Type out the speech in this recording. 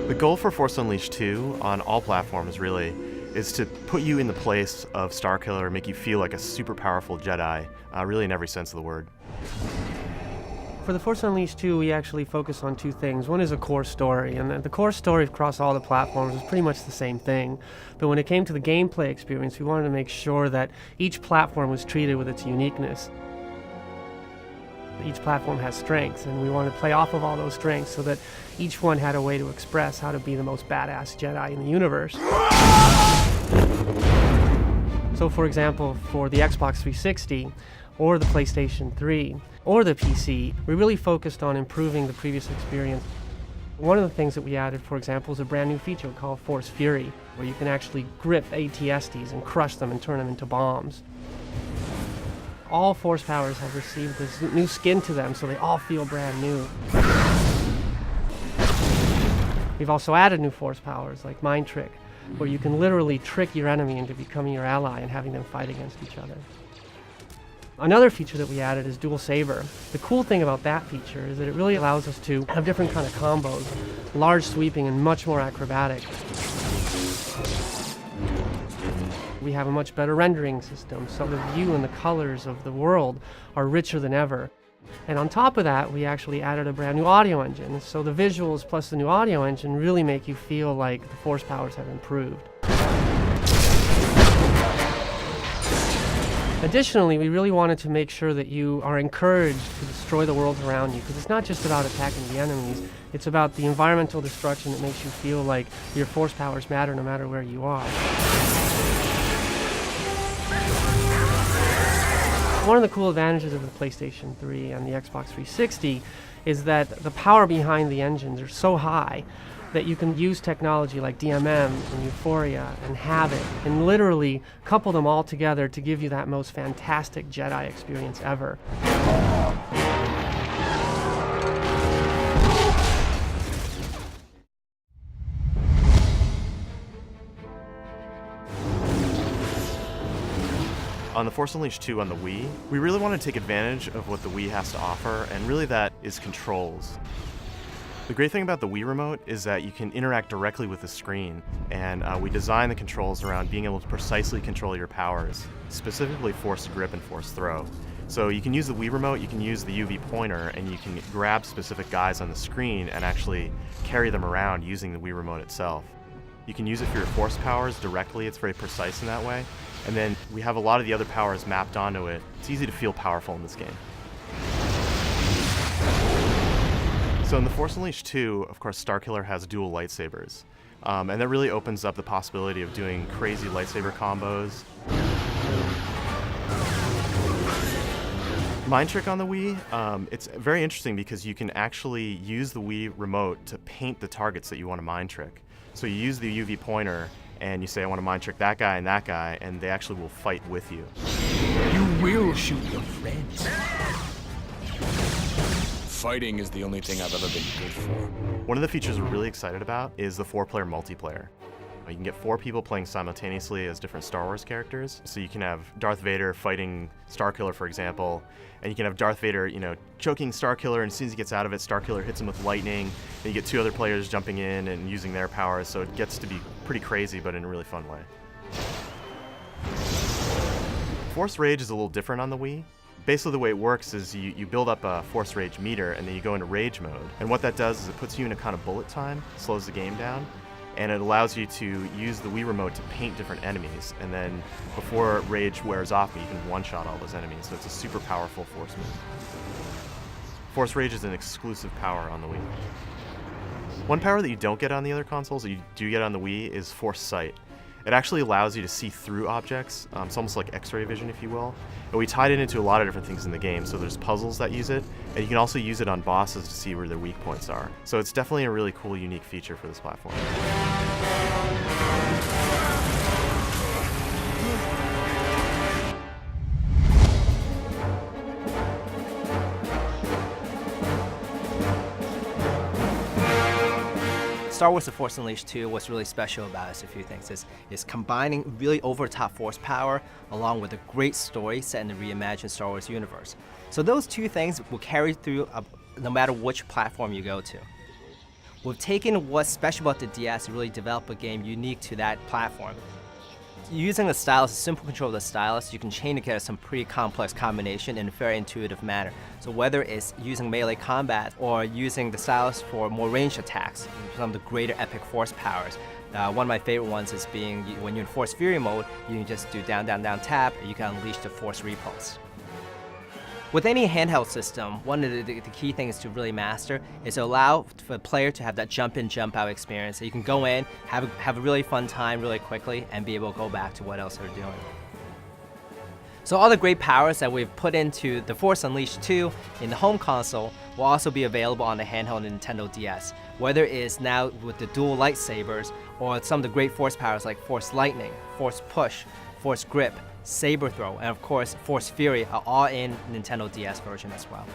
The goal for Force Unleashed 2 on all platforms really is to put you in the place of Starkiller, make you feel like a super powerful Jedi, really in every sense of the word. For the Force Unleashed 2, we actually focus on two things. One is a core story, and the core story across all the platforms is pretty much the same thing. But when it came to the gameplay experience, we wanted to make sure that each platform was treated with its uniqueness. Each platform has strengths, and we wanted to play off of all those strengths so that each one had a way to express how to be the most badass Jedi in the universe. So for example, for the Xbox 360, or the PlayStation 3, or the PC, we really focused on improving the previous experience. One of the things that we added, for example, is a brand new feature called Force Fury, where you can actually grip AT-STs and crush them and turn them into bombs. All Force powers have received this new skin to them, so they all feel brand new. We've also added new Force powers, like Mind Trick, where you can literally trick your enemy into becoming your ally and having them fight against each other. Another feature that we added is Dual Saber. The cool thing about that feature is that it really allows us to have different kind of combos, large sweeping and much more acrobatic. We have a much better rendering system, so the view and the colors of the world are richer than ever. And on top of that, we actually added a brand new audio engine, so the visuals plus the new audio engine really make you feel like the Force powers have improved. Additionally, we really wanted to make sure that you are encouraged to destroy the world around you, because it's not just about attacking the enemies, it's about the environmental destruction that makes you feel like your Force powers matter no matter where you are. One of the cool advantages of the PlayStation 3 and the Xbox 360 is that the power behind the engines are so high that you can use technology like DMM and Euphoria and Habit and literally couple them all together to give you that most fantastic Jedi experience ever. On the Force Unleashed 2 on the Wii, we really want to take advantage of what the Wii has to offer, and really that is controls. The great thing about the Wii Remote is that you can interact directly with the screen, and we designed the controls around being able to precisely control your powers, specifically Force Grip and Force Throw. So you can use the Wii Remote, you can use the UV pointer, and you can grab specific guys on the screen and actually carry them around using the Wii Remote itself. You can use it for your Force powers directly, it's very precise in that way. And then we have a lot of the other powers mapped onto it. It's easy to feel powerful in this game. So in the Force Unleashed 2, of course, Starkiller has dual lightsabers. And that really opens up the possibility of doing crazy lightsaber combos. Mind Trick on the Wii, it's very interesting because you can actually use the Wii Remote to paint the targets that you want to Mind Trick. So you use the UV pointer, and you say, I want to Mind Trick that guy, and they actually will fight with you. You will shoot your friends. Fighting is the only thing I've ever been good for. One of the features we're really excited about is the 4-player multiplayer. You can get 4 people playing simultaneously as different Star Wars characters. So you can have Darth Vader fighting Starkiller, for example, and you can have Darth Vader, choking Starkiller, and as soon as he gets out of it, Starkiller hits him with lightning, and you get 2 other players jumping in and using their powers, so it gets to be pretty crazy, but in a really fun way. Force Rage is a little different on the Wii. Basically the way it works is you build up a Force Rage meter, and then you go into Rage mode, and what that does is it puts you in a kind of bullet time, slows the game down, and it allows you to use the Wii Remote to paint different enemies, and then before Rage wears off, you can one-shot all those enemies, so it's a super powerful Force move. Force Rage is an exclusive power on the Wii. One power that you don't get on the other consoles, that you do get on the Wii, is Force Sight. It actually allows you to see through objects. It's almost like X-ray vision, if you will. And we tied it into a lot of different things in the game. So there's puzzles that use it, and you can also use it on bosses to see where their weak points are. So it's definitely a really cool, unique feature for this platform. Star Wars: The Force Unleashed 2, what's really special about it is a few things. Is combining really over-the-top force power along with a great story set in the reimagined Star Wars universe. So those two things will carry through no matter which platform you go to. We've taken what's special about the DS to really develop a game unique to that platform. Using the stylus, simple control of the stylus, you can chain together some pretty complex combination in a very intuitive manner. So whether it's using melee combat or using the stylus for more ranged attacks, some of the greater epic force powers. One of my favorite ones is being when you're in Force Fury mode, you can just do down, down, down, tap, and you can unleash the Force Repulse. With any handheld system, one of the key things to really master is to allow for the player to have that jump in, jump out experience. So you can go in, have a really fun time really quickly, and be able to go back to what else they're doing. So all the great powers that we've put into The Force Unleashed 2 in the home console will also be available on the handheld Nintendo DS. Whether it's now with the dual lightsabers or some of the great force powers like Force Lightning, Force Push, Force Grip, Saber Throw, and of course Force Fury are all in Nintendo DS version as well.